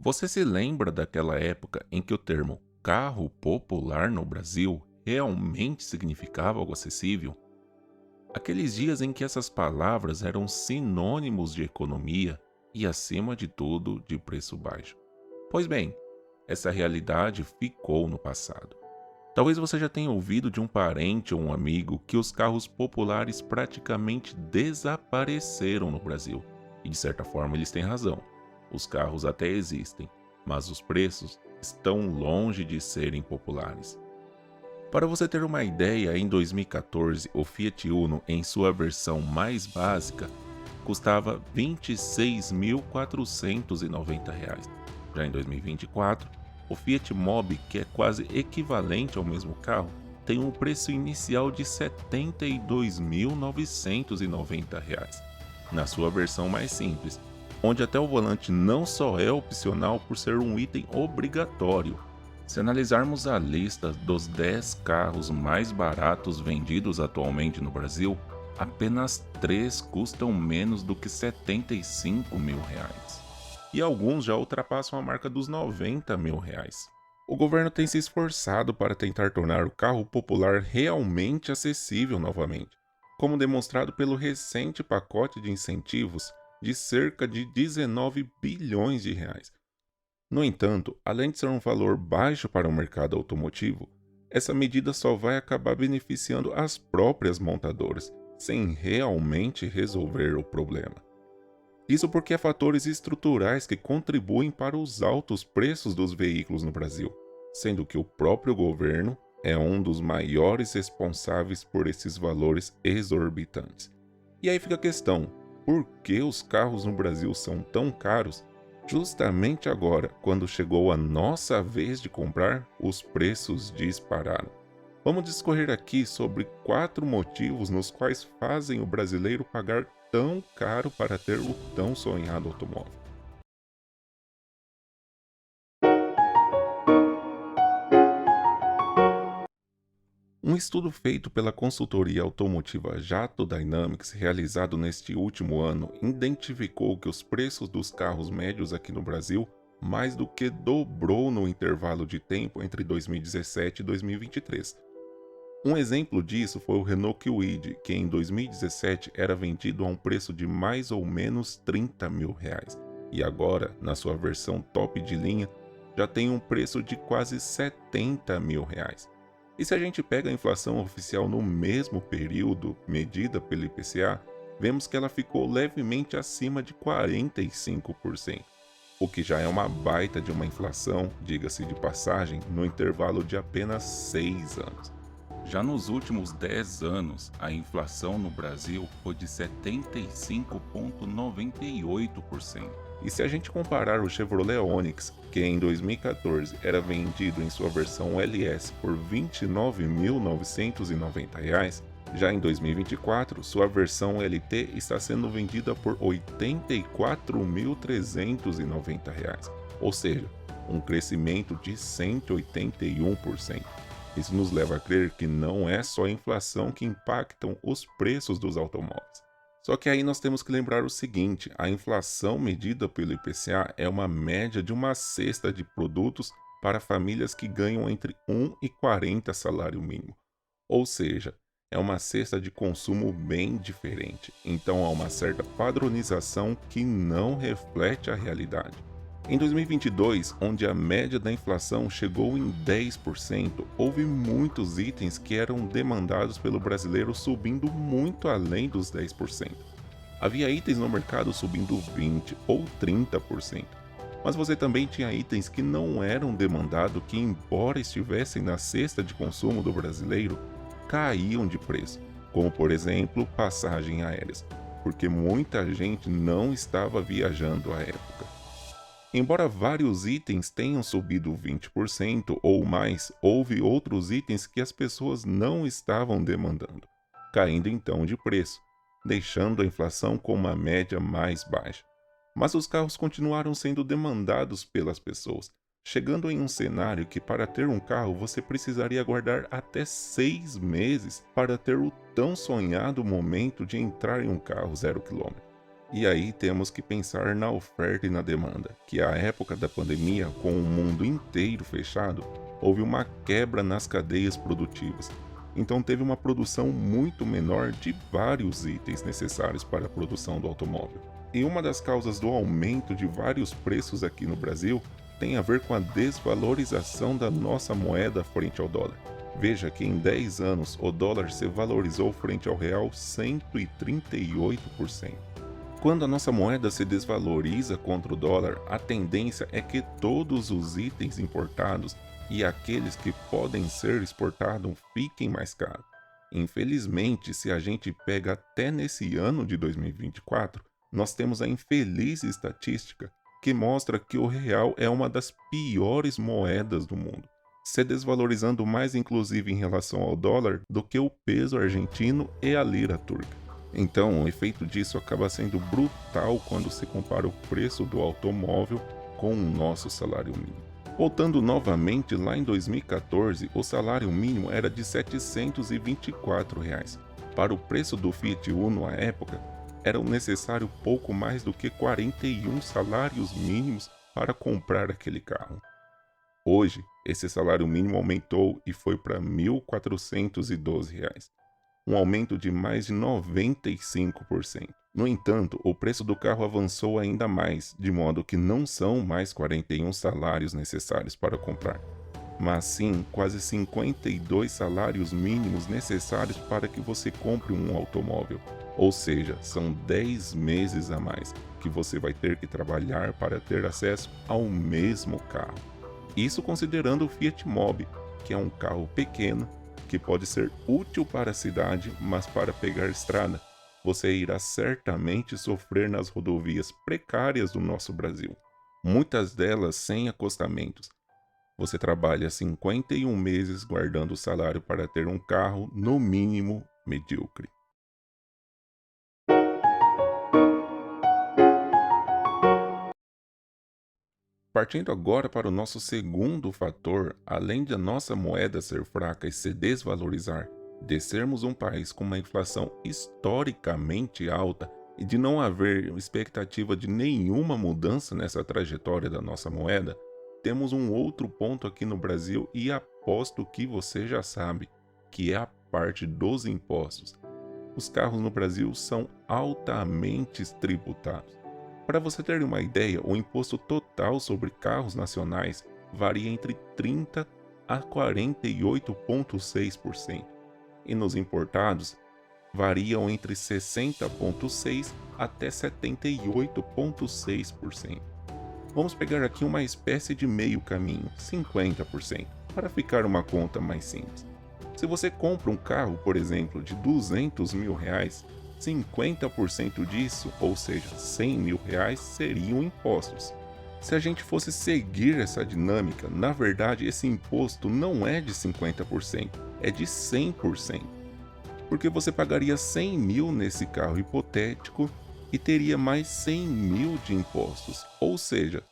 Você se lembra daquela época em que o termo carro popular no Brasil realmente significava algo acessível? Aqueles dias em que essas palavras eram sinônimos de economia e, acima de tudo, de preço baixo. Pois bem, essa realidade ficou no passado. Talvez você já tenha ouvido de um parente ou um amigo que os carros populares praticamente desapareceram no Brasil. E de certa forma eles têm razão. Os carros até existem, mas os preços estão longe de serem populares. Para você ter uma ideia, em 2014, o Fiat Uno, em sua versão mais básica, custava R$ 26.490. Já em 2024, o Fiat Mobi, que é quase equivalente ao mesmo carro, tem um preço inicial de R$ 72.990, na sua versão mais simples, onde até o volante não só é opcional por ser um item obrigatório. Se analisarmos a lista dos 10 carros mais baratos vendidos atualmente no Brasil, apenas 3 custam menos do que R$ 75 mil. E alguns já ultrapassam a marca dos R$ 90 mil. O governo tem se esforçado para tentar tornar o carro popular realmente acessível novamente, como demonstrado pelo recente pacote de incentivos de cerca de 19 bilhões de reais. No entanto, além de ser um valor baixo para o mercado automotivo, essa medida só vai acabar beneficiando as próprias montadoras, sem realmente resolver o problema. Isso porque há fatores estruturais que contribuem para os altos preços dos veículos no Brasil, sendo que o próprio governo é um dos maiores responsáveis por esses valores exorbitantes. E aí fica a questão: por que os carros no Brasil são tão caros? Justamente agora, quando chegou a nossa vez de comprar, os preços dispararam. Vamos discorrer aqui sobre 4 motivos nos quais fazem o brasileiro pagar tão caro para ter o tão sonhado automóvel. Um estudo feito pela consultoria automotiva Jato Dynamics, realizado neste último ano, identificou que os preços dos carros médios aqui no Brasil mais do que dobrou no intervalo de tempo entre 2017 e 2023. Um exemplo disso foi o Renault Kwid, que em 2017 era vendido a um preço de mais ou menos R$ 30 mil, e agora, na sua versão top de linha, já tem um preço de quase R$ 70 mil. E se a gente pega a inflação oficial no mesmo período, medida pelo IPCA, vemos que ela ficou levemente acima de 45%, o que já é uma baita de uma inflação, diga-se de passagem, no intervalo de apenas 6 anos. Já nos últimos 10 anos, a inflação no Brasil foi de 75,98%. E se a gente comparar o Chevrolet Onix, que em 2014 era vendido em sua versão LS por R$ 29.990, já em 2024, sua versão LT está sendo vendida por R$ 84.390, ou seja, um crescimento de 181%. Isso nos leva a crer que não é só a inflação que impactam os preços dos automóveis. Só que aí nós temos que lembrar o seguinte: a inflação medida pelo IPCA é uma média de uma cesta de produtos para famílias que ganham entre 1 e 40 salário mínimo. Ou seja, é uma cesta de consumo bem diferente. Então há uma certa padronização que não reflete a realidade. Em 2022, onde a média da inflação chegou em 10%, houve muitos itens que eram demandados pelo brasileiro subindo muito além dos 10%. Havia itens no mercado subindo 20% ou 30%. Mas você também tinha itens que não eram demandados que, embora estivessem na cesta de consumo do brasileiro, caíam de preço, como por exemplo passagens aéreas, porque muita gente não estava viajando à época. Embora vários itens tenham subido 20% ou mais, houve outros itens que as pessoas não estavam demandando, caindo então de preço, deixando a inflação com uma média mais baixa. Mas os carros continuaram sendo demandados pelas pessoas, chegando em um cenário que para ter um carro você precisaria aguardar até 6 meses para ter o tão sonhado momento de entrar em um carro 0 km. E aí temos que pensar na oferta e na demanda, que a época da pandemia, com o mundo inteiro fechado, houve uma quebra nas cadeias produtivas. Então teve uma produção muito menor de vários itens necessários para a produção do automóvel. E uma das causas do aumento de vários preços aqui no Brasil tem a ver com a desvalorização da nossa moeda frente ao dólar. Veja que em 10 anos o dólar se valorizou frente ao real 138%. Quando a nossa moeda se desvaloriza contra o dólar, a tendência é que todos os itens importados e aqueles que podem ser exportados fiquem mais caros. Infelizmente, se a gente pega até nesse ano de 2024, nós temos a infeliz estatística que mostra que o real é uma das piores moedas do mundo, se desvalorizando mais inclusive em relação ao dólar do que o peso argentino e a lira turca. Então, o efeito disso acaba sendo brutal quando se compara o preço do automóvel com o nosso salário mínimo. Voltando novamente, lá em 2014, o salário mínimo era de R$ 724. Para o preço do Fiat Uno à época, era necessário pouco mais do que 41 salários mínimos para comprar aquele carro. Hoje, esse salário mínimo aumentou e foi para R$ 1.412, um aumento de mais de 95%. No entanto, o preço do carro avançou ainda mais, de modo que não são mais 41 salários necessários para comprar, mas sim quase 52 salários mínimos necessários para que você compre um automóvel. Ou seja, são 10 meses a mais que você vai ter que trabalhar para ter acesso ao mesmo carro. Isso considerando o Fiat Mobi, que é um carro pequeno, que pode ser útil para a cidade, mas para pegar estrada, você irá certamente sofrer nas rodovias precárias do nosso Brasil, muitas delas sem acostamentos. Você trabalha 51 meses guardando o salário para ter um carro, no mínimo, medíocre. Partindo agora para o nosso segundo fator, além de a nossa moeda ser fraca e se desvalorizar, de sermos um país com uma inflação historicamente alta e de não haver expectativa de nenhuma mudança nessa trajetória da nossa moeda, temos um outro ponto aqui no Brasil e aposto que você já sabe, que é a parte dos impostos. Os carros no Brasil são altamente tributados. Para você ter uma ideia, o imposto total sobre carros nacionais varia entre 30% a 48,6%, e nos importados variam entre 60,6% até 78,6%. Vamos pegar aqui uma espécie de meio caminho, 50%, para ficar uma conta mais simples. Se você compra um carro, por exemplo, de R$ 200 mil, 50% disso, ou seja, R$ 100 mil, seriam impostos. Se a gente fosse seguir essa dinâmica, na verdade esse imposto não é de 50%, é de 100%. Porque você pagaria 100 mil nesse carro hipotético e teria mais 100 mil de impostos, ou seja,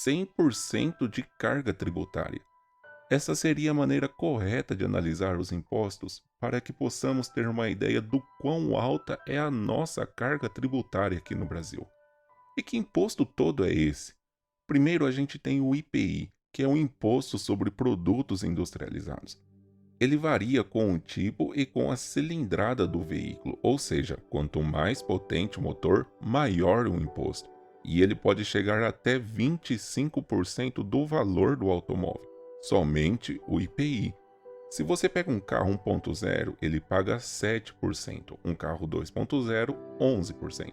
100% de carga tributária. Essa seria a maneira correta de analisar os impostos para que possamos ter uma ideia do quão alta é a nossa carga tributária aqui no Brasil. E que imposto todo é esse? Primeiro a gente tem o IPI, que é o Imposto sobre Produtos Industrializados. Ele varia com o tipo e com a cilindrada do veículo, ou seja, quanto mais potente o motor, maior o imposto. E ele pode chegar até 25% do valor do automóvel. Somente o IPI. Se você pega um carro 1.0, ele paga 7%, um carro 2.0, 11%,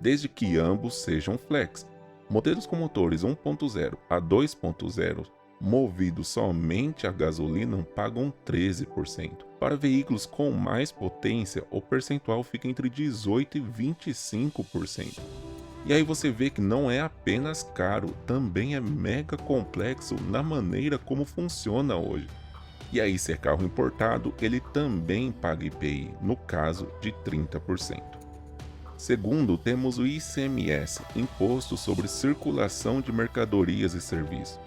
desde que ambos sejam flex. Modelos com motores 1.0 a 2.0, movidos somente a gasolina, pagam 13%. Para veículos com mais potência, o percentual fica entre 18% e 25%. E aí você vê que não é apenas caro, também é mega complexo na maneira como funciona hoje. E aí, se é carro importado, ele também paga IPI, no caso de 30%. Segundo, temos o ICMS, Imposto sobre Circulação de Mercadorias e Serviços.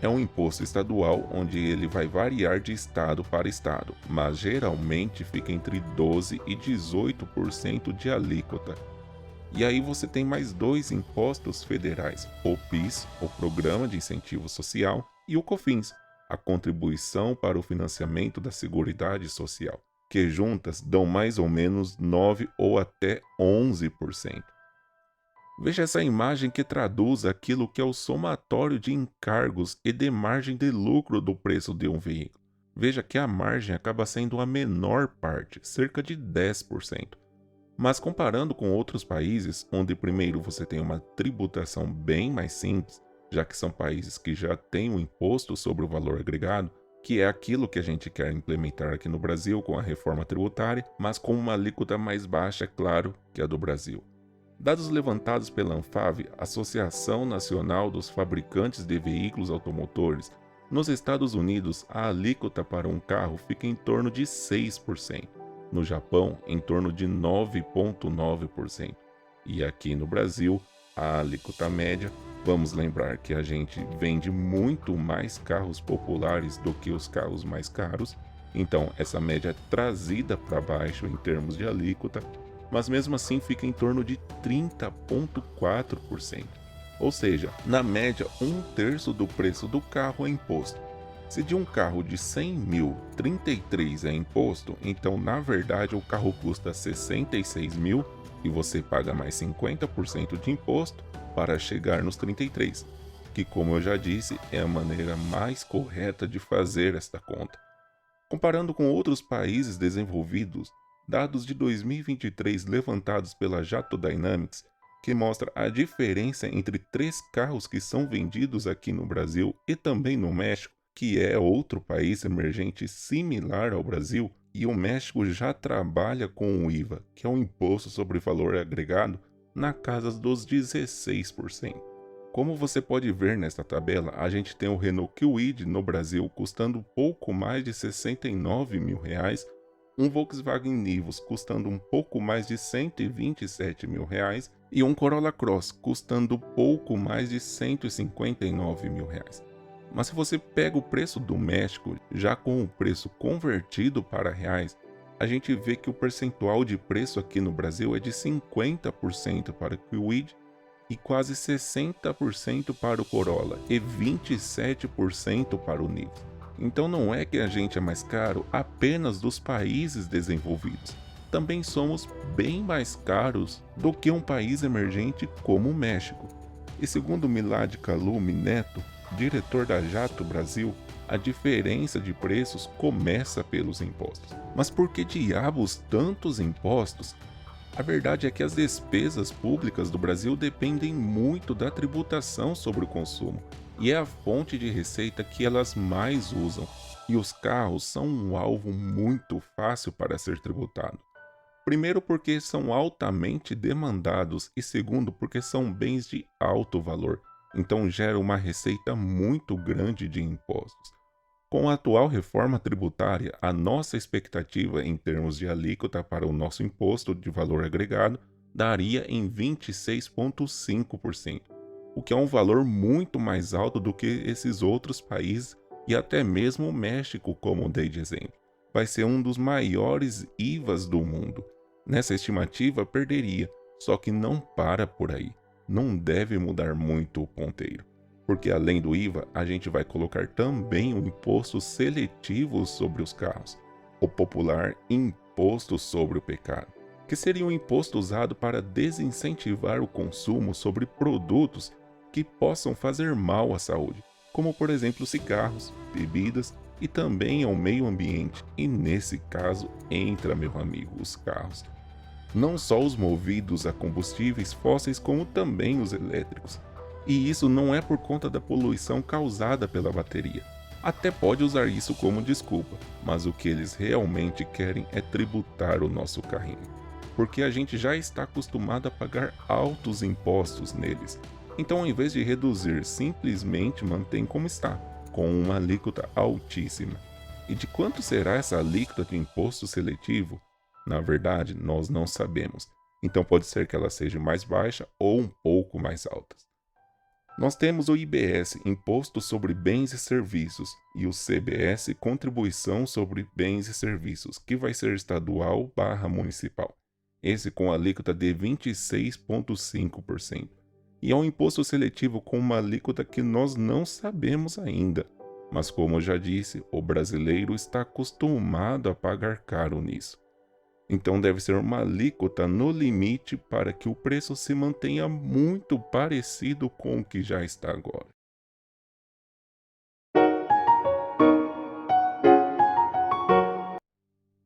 É um imposto estadual onde ele vai variar de estado para estado, mas geralmente fica entre 12% e 18% de alíquota. E aí você tem mais dois impostos federais, o PIS, o Programa de Incentivo Social, e o COFINS, a Contribuição para o Financiamento da Seguridade Social, que juntas dão mais ou menos 9 ou até 11%. Veja essa imagem que traduz aquilo que é o somatório de encargos e de margem de lucro do preço de um veículo. Veja que a margem acaba sendo a menor parte, cerca de 10%. Mas comparando com outros países, onde primeiro você tem uma tributação bem mais simples, já que são países que já têm um imposto sobre o valor agregado, que é aquilo que a gente quer implementar aqui no Brasil com a reforma tributária, mas com uma alíquota mais baixa, é claro, que a do Brasil. Dados levantados pela ANFAV, Associação Nacional dos Fabricantes de Veículos Automotores, nos Estados Unidos a alíquota para um carro fica em torno de 6%, no Japão em torno de 9,9%, e aqui no Brasil a alíquota média, vamos lembrar que a gente vende muito mais carros populares do que os carros mais caros, então essa média é trazida para baixo em termos de alíquota, mas mesmo assim fica em torno de 30,4%. Ou seja, na média, 1/3 do preço do carro é imposto. Se de um carro de 100 mil, 33 é imposto, então na verdade o carro custa 66 mil e você paga mais 50% de imposto para chegar nos 33, que como eu já disse, é a maneira mais correta de fazer esta conta. Comparando com outros países desenvolvidos, dados de 2023 levantados pela Jato Dynamics, que mostra a diferença entre 3 carros que são vendidos aqui no Brasil e também no México, que é outro país emergente similar ao Brasil, e o México já trabalha com o IVA, que é o Imposto sobre Valor Agregado, na casa dos 16%. Como você pode ver nesta tabela, a gente tem o Renault Kwid no Brasil custando pouco mais de R$ 69 mil, um Volkswagen Nivus custando um pouco mais de R$ 127 mil e um Corolla Cross custando pouco mais de R$ 159 mil. Mas se você pega o preço do México, já com o preço convertido para reais, a gente vê que o percentual de preço aqui no Brasil é de 50% para o Kwid e quase 60% para o Corolla e 27% para o Nivus. Então não é que a gente é mais caro apenas dos países desenvolvidos. Também somos bem mais caros do que um país emergente como o México. E segundo Milad Kalume Neto, diretor da Jato Brasil, a diferença de preços começa pelos impostos. Mas por que diabos tantos impostos? A verdade é que as despesas públicas do Brasil dependem muito da tributação sobre o consumo, e é a fonte de receita que elas mais usam, e os carros são um alvo muito fácil para ser tributado. Primeiro porque são altamente demandados e segundo porque são bens de alto valor, então gera uma receita muito grande de impostos. Com a atual reforma tributária, a nossa expectativa em termos de alíquota para o nosso imposto de valor agregado daria em 26,5%, o que é um valor muito mais alto do que esses outros países e até mesmo o México, como dei de exemplo. Vai ser um dos maiores IVAs do mundo. Nessa estimativa, perderia, só que não para por aí. Não deve mudar muito o ponteiro, porque além do IVA, a gente vai colocar também um imposto seletivo sobre os carros, o popular Imposto sobre o Pecado, que seria um imposto usado para desincentivar o consumo sobre produtos que possam fazer mal à saúde, como por exemplo cigarros, bebidas e também ao meio ambiente, e nesse caso entra, meu amigo, os carros. Não só os movidos a combustíveis fósseis, como também os elétricos. E isso não é por conta da poluição causada pela bateria. Até pode usar isso como desculpa, mas o que eles realmente querem é tributar o nosso carrinho. Porque a gente já está acostumado a pagar altos impostos neles. Então, ao invés de reduzir, simplesmente mantém como está, com uma alíquota altíssima. E de quanto será essa alíquota de imposto seletivo? Na verdade, nós não sabemos. Então pode ser que ela seja mais baixa ou um pouco mais alta. Nós temos o IBS, Imposto sobre Bens e Serviços, e o CBS, Contribuição sobre Bens e Serviços, que vai ser estadual/municipal. esse com alíquota de 26,5%. E é um imposto seletivo com uma alíquota que nós não sabemos ainda. Mas como eu já disse, o brasileiro está acostumado a pagar caro nisso. Então deve ser uma alíquota no limite para que o preço se mantenha muito parecido com o que já está agora.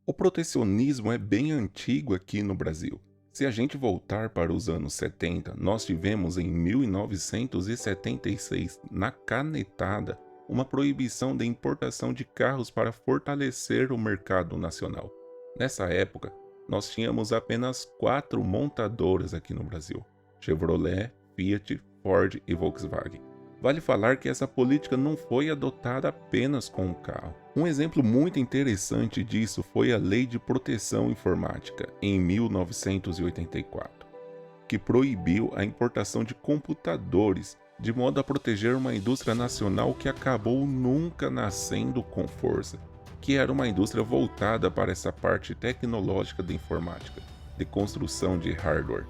O protecionismo é bem antigo aqui no Brasil. Se a gente voltar para os anos 70, nós tivemos em 1976, na canetada, uma proibição de importação de carros para fortalecer o mercado nacional. Nessa época, nós tínhamos apenas 4 montadoras aqui no Brasil: Chevrolet, Fiat, Ford e Volkswagen. Vale falar que essa política não foi adotada apenas com o carro. Um exemplo muito interessante disso foi a Lei de Proteção Informática, em 1984, que proibiu a importação de computadores, de modo a proteger uma indústria nacional que acabou nunca nascendo com força, que era uma indústria voltada para essa parte tecnológica da informática, de construção de hardware.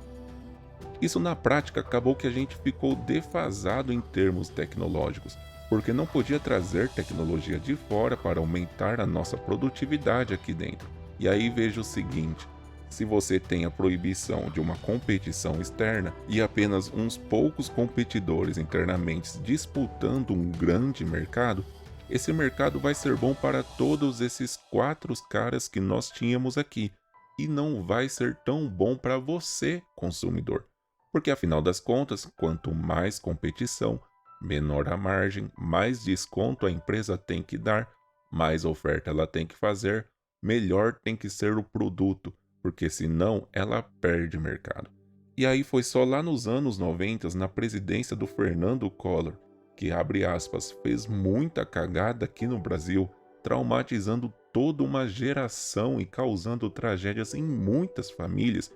Isso na prática acabou que a gente ficou defasado em termos tecnológicos, porque não podia trazer tecnologia de fora para aumentar a nossa produtividade aqui dentro. E aí veja o seguinte: se você tem a proibição de uma competição externa e apenas uns poucos competidores internamente disputando um grande mercado, esse mercado vai ser bom para todos esses 4 caras que nós tínhamos aqui, e não vai ser tão bom para você, consumidor. Porque afinal das contas, quanto mais competição, menor a margem, mais desconto a empresa tem que dar, mais oferta ela tem que fazer, melhor tem que ser o produto, porque senão ela perde mercado. E aí foi só lá nos anos 90, na presidência do Fernando Collor, que, abre aspas, fez muita cagada aqui no Brasil, traumatizando toda uma geração e causando tragédias em muitas famílias.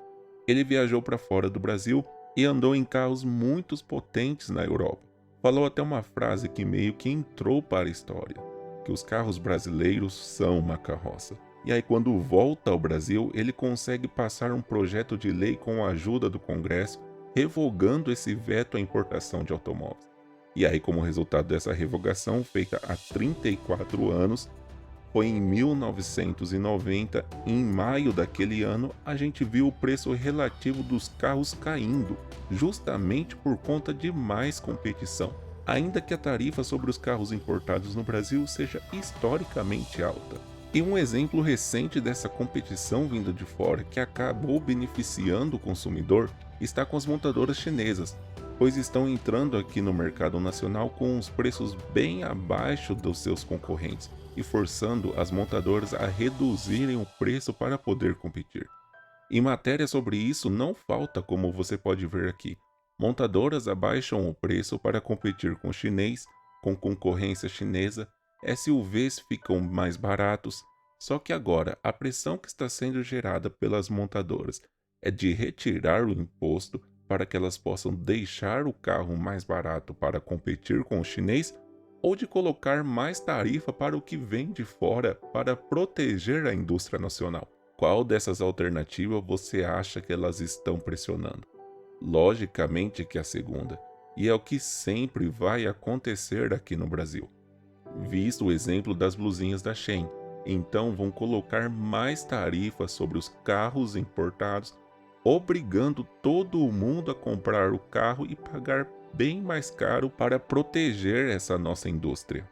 Ele viajou para fora do Brasil e andou em carros muito potentes na Europa. Falou até uma frase que meio que entrou para a história, que os carros brasileiros são uma carroça. E aí quando volta ao Brasil, ele consegue passar um projeto de lei com a ajuda do Congresso, revogando esse veto à importação de automóveis. E aí, como resultado dessa revogação, feita há 34 anos, foi em 1990, em maio daquele ano, a gente viu o preço relativo dos carros caindo, justamente por conta de mais competição, ainda que a tarifa sobre os carros importados no Brasil seja historicamente alta. E um exemplo recente dessa competição vinda de fora que acabou beneficiando o consumidor está com as montadoras chinesas, pois estão entrando aqui no mercado nacional com os preços bem abaixo dos seus concorrentes e forçando as montadoras a reduzirem o preço para poder competir. E matéria sobre isso não falta, como você pode ver aqui. Montadoras abaixam o preço para competir com o chinês, com concorrência chinesa, SUVs ficam mais baratos, só que agora a pressão que está sendo gerada pelas montadoras é de retirar o imposto para que elas possam deixar o carro mais barato para competir com o chinês, ou de colocar mais tarifa para o que vem de fora para proteger a indústria nacional. Qual dessas alternativas você acha que elas estão pressionando? Logicamente que a segunda, e é o que sempre vai acontecer aqui no Brasil. Visto o exemplo das blusinhas da Shein, então vão colocar mais tarifas sobre os carros importados, obrigando todo mundo a comprar o carro e pagar bem mais caro para proteger essa nossa indústria.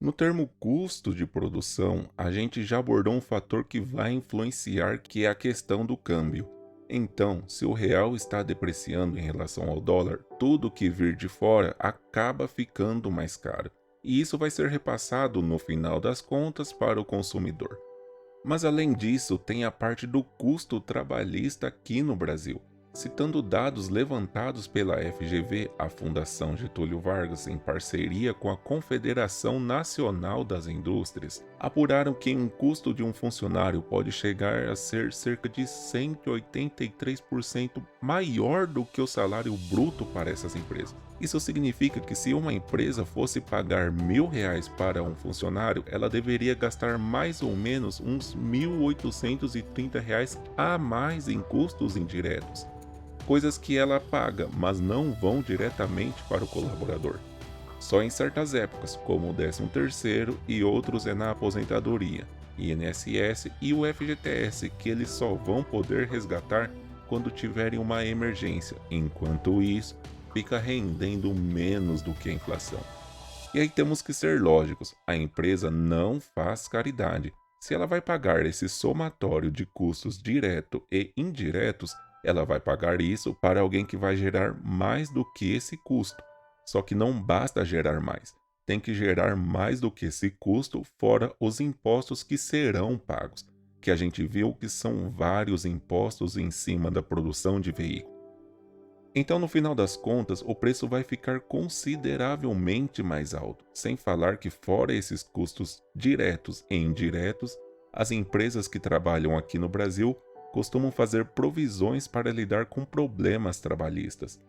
No termo custo de produção, a gente já abordou um fator que vai influenciar, que é a questão do câmbio. Então, se o real está depreciando em relação ao dólar, tudo que vir de fora acaba ficando mais caro. E isso vai ser repassado no final das contas para o consumidor. Mas além disso, tem a parte do custo trabalhista aqui no Brasil. Citando dados levantados pela FGV, a Fundação Getúlio Vargas, em parceria com a Confederação Nacional das Indústrias, apuraram que um custo de um funcionário pode chegar a ser cerca de 183% maior do que o salário bruto para essas empresas. Isso significa que se uma empresa fosse pagar R$ 1.000 para um funcionário, ela deveria gastar mais ou menos uns R$ 1.830 a mais em custos indiretos, coisas que ela paga, mas não vão diretamente para o colaborador. Só em certas épocas, como o 13º e outros é na aposentadoria, INSS e o FGTS, que eles só vão poder resgatar quando tiverem uma emergência. Enquanto isso, fica rendendo menos do que a inflação. E aí temos que ser lógicos, a empresa não faz caridade. Se ela vai pagar esse somatório de custos direto e indiretos, ela vai pagar isso para alguém que vai gerar mais do que esse custo. Só que não basta gerar mais, tem que gerar mais do que esse custo, fora os impostos que serão pagos, que a gente viu que são vários impostos em cima da produção de veículos. Então, no final das contas, o preço vai ficar consideravelmente mais alto, sem falar que, fora esses custos diretos e indiretos, as empresas que trabalham aqui no Brasil costumam fazer provisões para lidar com problemas trabalhistas.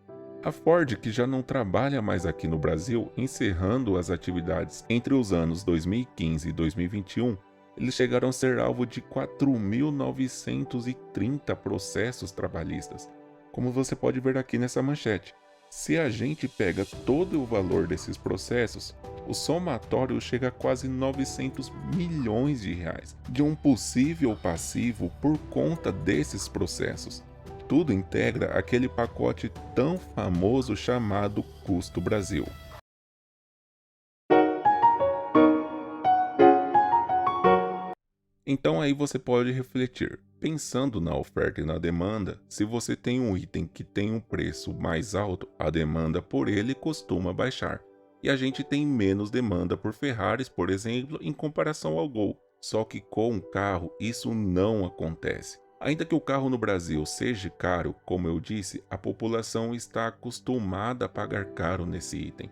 A Ford, que já não trabalha mais aqui no Brasil, encerrando as atividades entre os anos 2015 e 2021, eles chegaram a ser alvo de 4.930 processos trabalhistas, como você pode ver aqui nessa manchete. Se a gente pega todo o valor desses processos, o somatório chega a quase 900 milhões de reais de um possível passivo por conta desses processos. Tudo integra aquele pacote tão famoso chamado Custo Brasil. Então aí você pode refletir, pensando na oferta e na demanda, se você tem um item que tem um preço mais alto, a demanda por ele costuma baixar. E a gente tem menos demanda por Ferraris, por exemplo, em comparação ao Gol. Só que com um carro isso não acontece. Ainda que o carro no Brasil seja caro, como eu disse, a população está acostumada a pagar caro nesse item.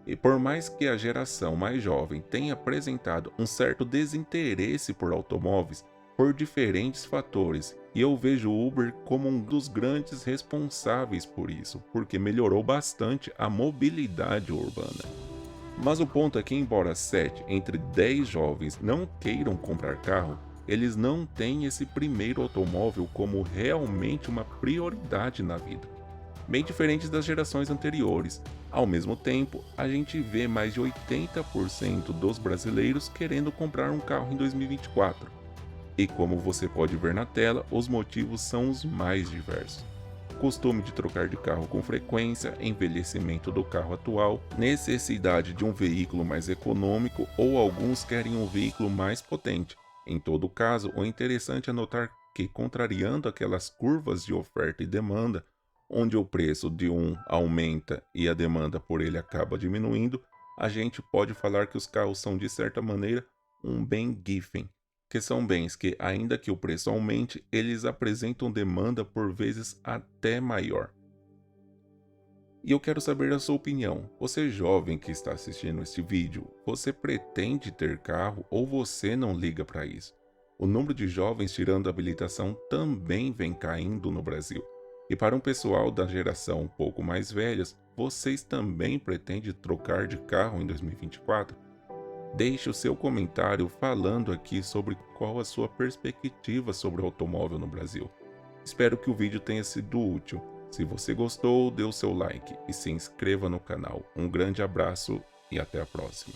E por mais que a geração mais jovem tenha apresentado um certo desinteresse por automóveis, por diferentes fatores, e eu vejo o Uber como um dos grandes responsáveis por isso, porque melhorou bastante a mobilidade urbana. Mas o ponto é que, embora 7 entre 10 jovens não queiram comprar carro, eles não têm esse primeiro automóvel como realmente uma prioridade na vida, bem diferentes das gerações anteriores. Ao mesmo tempo, a gente vê mais de 80% dos brasileiros querendo comprar um carro em 2024. E como você pode ver na tela, os motivos são os mais diversos. Costume de trocar de carro com frequência, envelhecimento do carro atual, necessidade de um veículo mais econômico ou alguns querem um veículo mais potente. Em todo caso, o interessante é notar que, contrariando aquelas curvas de oferta e demanda, onde o preço de um aumenta e a demanda por ele acaba diminuindo, a gente pode falar que os carros são, de certa maneira, um bem giffen, que são bens que, ainda que o preço aumente, eles apresentam demanda por vezes até maior. E eu quero saber a sua opinião. Você jovem que está assistindo este vídeo, você pretende ter carro ou você não liga para isso? O número de jovens tirando a habilitação também vem caindo no Brasil. E para um pessoal da geração um pouco mais velhas, vocês também pretendem trocar de carro em 2024? Deixe o seu comentário falando aqui sobre qual a sua perspectiva sobre o automóvel no Brasil. Espero que o vídeo tenha sido útil. Se você gostou, dê o seu like e se inscreva no canal. Um grande abraço e até a próxima.